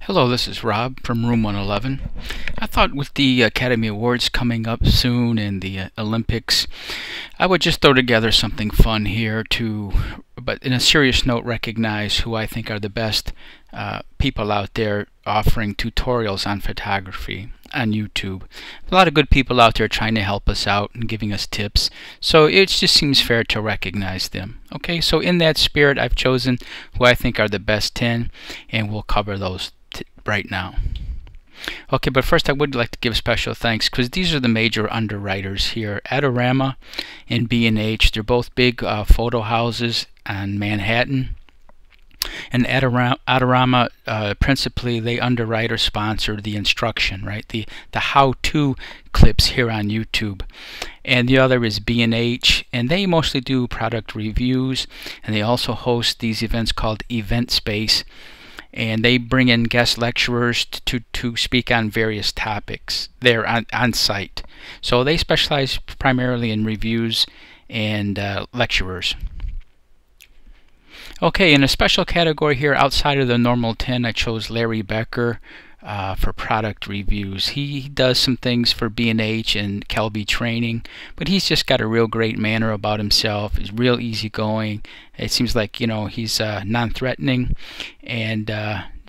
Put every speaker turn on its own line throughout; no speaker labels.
Hello, this is Rob from Room 111. I thought with the Academy Awards coming up soon and the Olympics, I would just throw together something fun here but in a serious note, recognize who I think are the best people out there offering tutorials on photography on YouTube. A lot of good people out there trying to help us out and giving us tips, so it just seems fair to recognize them. Okay, so in that spirit, I've chosen who I think are the best 10, and we'll cover those right now. Okay, but first I would like to give special thanks because these are the major underwriters here, Adorama and B&H. They're both big photo houses on Manhattan. And Adorama, principally, they underwrite or sponsor the instruction, right? The how-to clips here on YouTube. And the other is B&H, and they mostly do product reviews, and they also host these events called Event Space. And they bring in guest lecturers to speak on various topics there on site. So they specialize primarily in reviews and lecturers. Okay, in a special category here outside of the normal 10, I chose Larry Becker for product reviews. He does some things for B&H and Kelby Training, but he's just got a real great manner about himself. He's real easygoing. It seems like, you know, he's non-threatening, and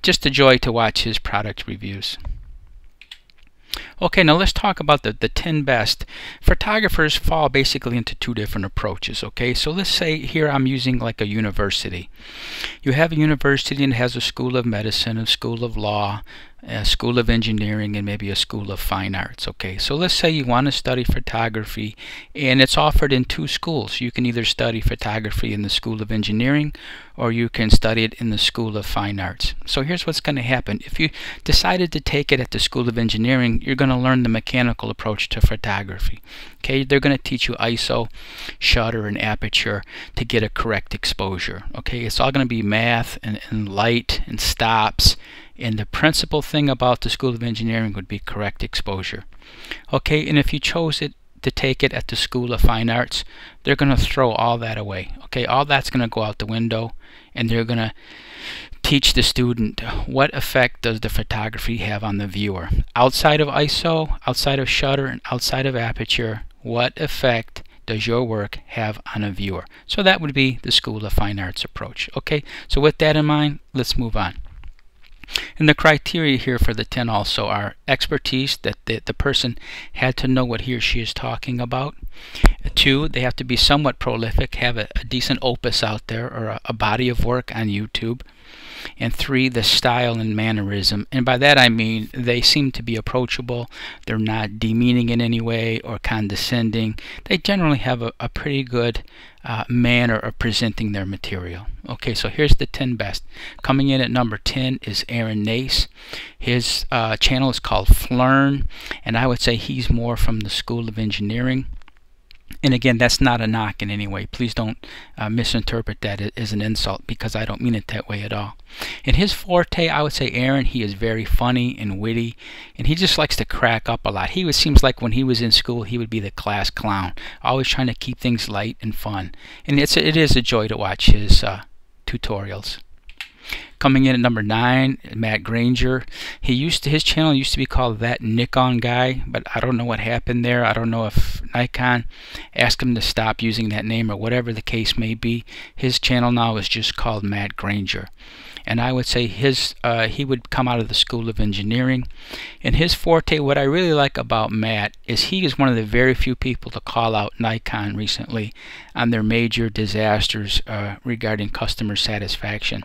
just a joy to watch his product reviews. Okay, now let's talk about the 10 best. Photographers fall basically into two different approaches, okay? So let's say here I'm using like a university. You have a university and it has a school of medicine, a school of law, a school of engineering, and maybe a school of fine arts, okay? So let's say you want to study photography and it's offered in two schools. You can either study photography in the school of engineering or you can study it in the school of fine arts. So here's what's going to happen. If you decided to take it at the school of engineering, you're going to learn the mechanical approach to photography. Okay, they're going to teach you ISO, shutter, and aperture to get a correct exposure. Okay, it's all going to be math and light and stops. And the principal thing about the School of Engineering would be correct exposure. Okay, and if you chose it to take it at the School of Fine Arts, they're going to throw all that away. Okay, all that's going to go out the window, and they're going to teach the student what effect does the photography have on the viewer. Outside of ISO, outside of shutter, and outside of aperture, what effect does your work have on a viewer? So that would be the School of Fine Arts approach. Okay, so with that in mind, let's move on. And the criteria here for the 10 also are expertise, that the person had to know what he or she is talking about. 2, they have to be somewhat prolific, have a decent opus out there or a body of work on YouTube. And 3, the style and mannerism. And by that I mean they seem to be approachable. They're not demeaning in any way or condescending. They generally have a pretty good manner of presenting their material. Okay, so here's the 10 best. Coming in at number 10 is Neace. His channel is called Flern, and I would say he's more from the School of Engineering. And again, that's not a knock in any way. Please don't misinterpret that as an insult, because I don't mean it that way at all. In his forte, I would say Aaron, he is very funny and witty, and he just likes to crack up a lot. Seems like when he was in school, he would be the class clown, always trying to keep things light and fun. And it is a joy to watch his tutorials. Coming in at number 9, Matt Granger. His channel used to be called That Nikon Guy, but I don't know what happened there. I don't know if Nikon asked him to stop using that name or whatever the case may be. His channel now is just called Matt Granger. And I would say he would come out of the School of Engineering. And his forte, what I really like about Matt, is he is one of the very few people to call out Nikon recently on their major disasters regarding customer satisfaction.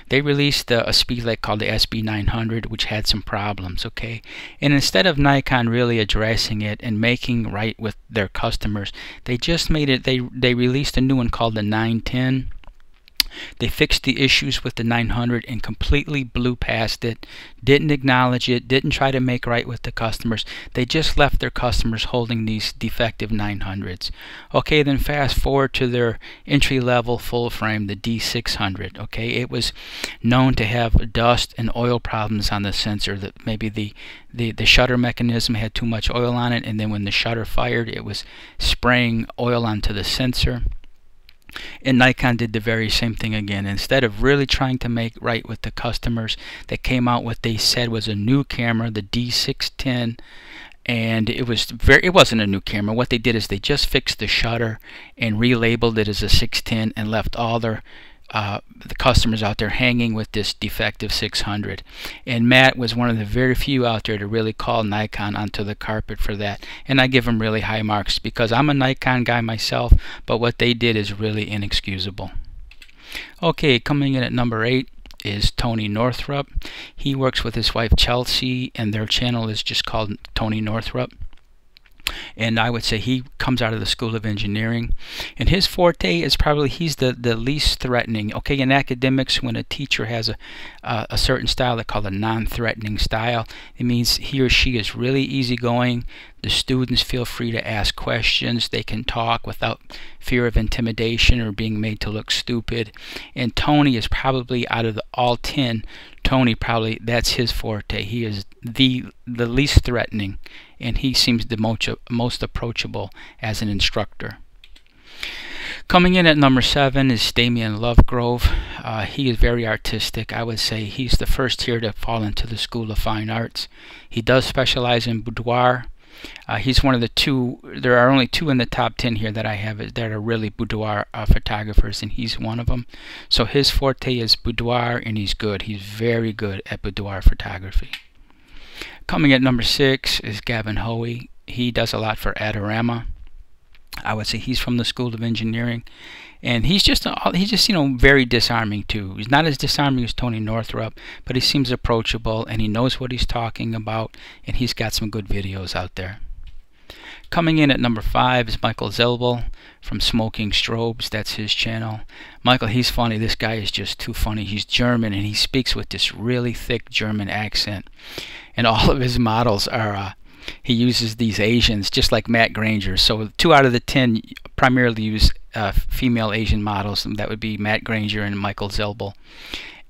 They released a speed light called the SB900, which had some problems, okay? And instead of Nikon really addressing it and making right with their customers, they just made it, they released a new one called the 910. They fixed the issues with the 900 and completely blew past it, didn't acknowledge it, didn't try to make right with the customers. They just left their customers holding these defective 900s. Okay, then fast forward to their entry-level full frame, the D600. Okay, it was known to have dust and oil problems on the sensor, that maybe the shutter mechanism had too much oil on it, and then when the shutter fired, it was spraying oil onto the sensor. And Nikon did the very same thing again. Instead of really trying to make right with the customers, they came out what they said was a new camera, the D610, and it wasn't a new camera. What they did is they just fixed the shutter and relabeled it as a 610 and left all their the customers out there hanging with this defective 600. And Matt was one of the very few out there to really call Nikon onto the carpet for that, and I give him really high marks because I'm a Nikon guy myself, but what they did is really inexcusable. Okay, coming in at number 8 is Tony Northrup. He works with his wife Chelsea, and their channel is just called Tony Northrup. And I would say he comes out of the School of Engineering, and his forte is probably he's the least threatening. Okay, in academics, when a teacher has a certain style, they call it a non-threatening style. It means he or she is really easygoing. The students feel free to ask questions. They can talk without fear of intimidation or being made to look stupid. And Tony is probably, out of all 10, Tony probably, that's his forte. He is the least threatening, and he seems the most approachable as an instructor. Coming in at number 7 is Damien Lovegrove. He is very artistic. I would say he's the first here to fall into the School of Fine Arts. He does specialize in boudoir. He's one of the 2. There are only 2 in the top 10 here that I have that are really boudoir photographers, and he's one of them. So his forte is boudoir, and he's good. He's very good at boudoir photography. Coming at number 6 is Gavin Hoey. He does a lot for Adorama. I would say he's from the School of Engineering, and he's just very disarming too. He's not as disarming as Tony Northrup, but he seems approachable, and he knows what he's talking about, and he's got some good videos out there. Coming in at number 5 is Michael Zelbel from Smoking Strobes. That's his channel. Michael, he's funny. This guy is just too funny. He's German, and he speaks with this really thick German accent, and all of his models are he uses these Asians, just like Matt Granger. So 2 out of the 10 primarily use female Asian models, and that would be Matt Granger and Michael Zelbel.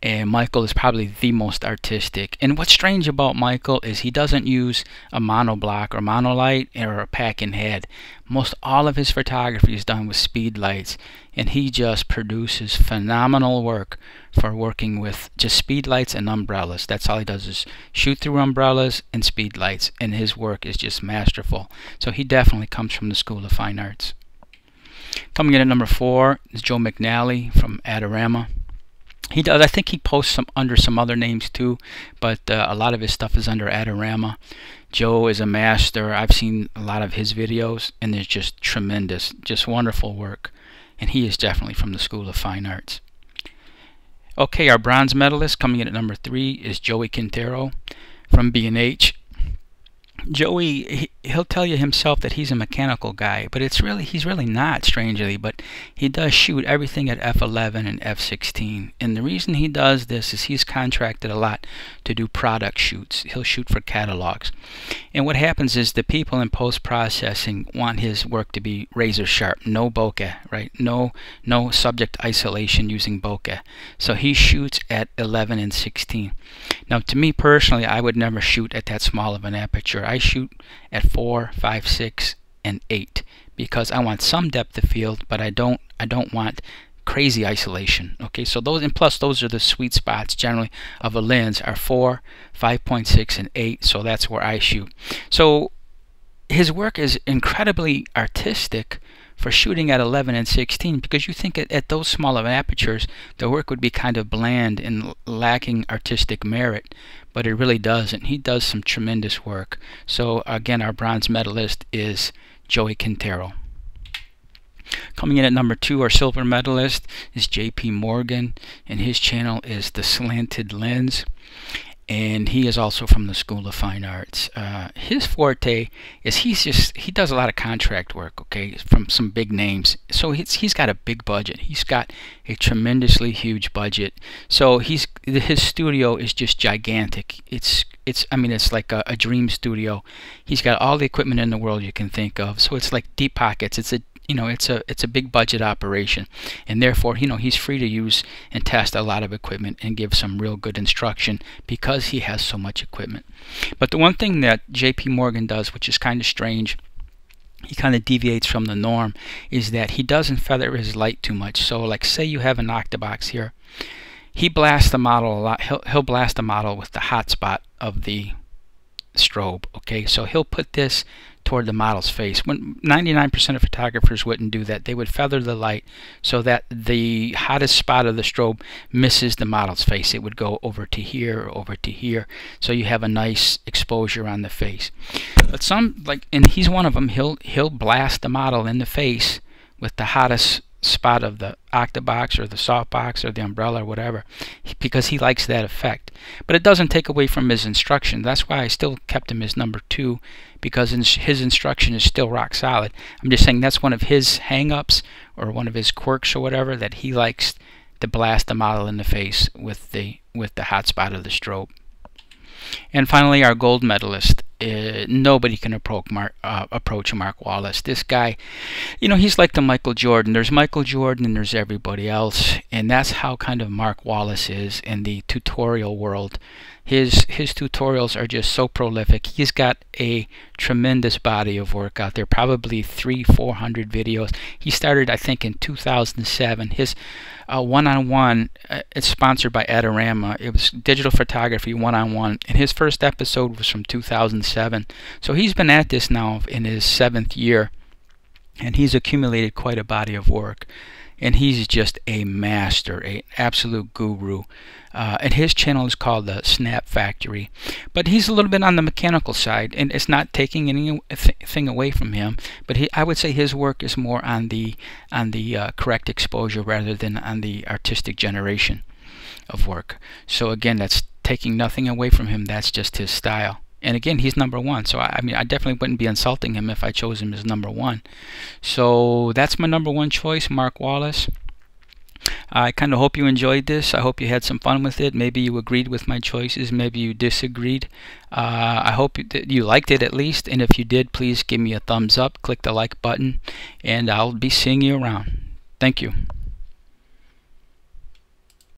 And Michael is probably the most artistic. And what's strange about Michael is he doesn't use a monoblock or monolight or a pack-in head. Most all of his photography is done with speed lights, and he just produces phenomenal work for working with just speed lights and umbrellas. That's all he does, is shoot through umbrellas and speed lights, and his work is just masterful. So he definitely comes from the School of Fine Arts. Coming in at number 4 is Joe McNally from Adorama. He does. I think he posts under some other names too, but a lot of his stuff is under Adorama. Joe is a master. I've seen a lot of his videos, and they're just tremendous, just wonderful work. And he is definitely from the School of Fine Arts. Okay, our bronze medalist coming in at number 3 is Joey Quintero from B&H. Joey, he'll tell you himself that he's a mechanical guy, but he's really not, strangely. But he does shoot everything at f11 and f16, and the reason he does this is he's contracted a lot to do product shoots. He'll shoot for catalogs, and what happens is the people in post-processing want his work to be razor sharp, no bokeh, right? No subject isolation using bokeh. So he shoots at 11 and 16. Now, to me personally, I would never shoot at that small of an aperture. I shoot at 4, 5, 6, and 8 because I want some depth of field, but I don't want crazy isolation. Okay, so those, and plus those are the sweet spots generally of a lens, are 4, 5.6, and 8. So that's where I shoot. So his work is incredibly artistic for shooting at 11 and 16, because you think at those small of apertures the work would be kind of bland and lacking artistic merit, but it really doesn't. He does some tremendous work. So again, our bronze medalist is Joey Quintero. Coming in at number 2, our silver medalist is J.P. Morgan, and his channel is The Slanted Lens, and he is also from the School of Fine Arts. His forte is he does a lot of contract work, okay, from some big names. So he's got a big budget. He's got a tremendously huge budget. So his studio is just gigantic. It's like a dream studio. He's got all the equipment in the world you can think of. So it's like deep pockets. It's a big budget operation, and therefore he's free to use and test a lot of equipment and give some real good instruction because he has so much equipment. But the one thing that J.P. Morgan does, which is kind of strange, he kind of deviates from the norm, is that he doesn't feather his light too much. So like say you have an octabox here, he blasts the model a lot. He'll blast the model with the hot spot of the strobe. Okay, so he'll put this toward the model's face. When 99% of photographers wouldn't do that. They would feather the light so that the hottest spot of the strobe misses the model's face. It would go over to here or over to here, so you have a nice exposure on the face. But some, like, and he's one of them, he'll blast the model in the face with the hottest spot of the octabox or the softbox or the umbrella or whatever, because he likes that effect. But it doesn't take away from his instruction. That's why I still kept him as number 2, because his instruction is still rock solid. I'm just saying that's one of his hang-ups or one of his quirks or whatever, that he likes to blast the model in the face with the hot spot of the strobe. And finally, our gold medalist. Nobody can approach Mark Wallace. This guy, you know, he's like the Michael Jordan. There's Michael Jordan and there's everybody else, and that's how kind of Mark Wallace is in the tutorial world. His tutorials are just so prolific. He's got a tremendous body of work out there, probably 300-400 videos. He started, I think, in 2007. His one-on-one, it's sponsored by Adorama. It was digital photography one-on-one, and his first episode was from 2007. So he's been at this now in his 7th year, and he's accumulated quite a body of work. And he's just a master, an absolute guru. And his channel is called the Snap Factory. But he's a little bit on the mechanical side, and it's not taking anything away from him. But I would say his work is more on the correct exposure rather than on the artistic generation of work. So again, that's taking nothing away from him. That's just his style. And again, he's number 1. So I mean, I definitely wouldn't be insulting him if I chose him as number 1. So that's my number 1 choice, Mark Wallace. I kind of hope you enjoyed this. I hope you had some fun with it. Maybe you agreed with my choices. Maybe you disagreed. I hope that you liked it at least. And if you did, please give me a thumbs up. Click the like button. And I'll be seeing you around. Thank you.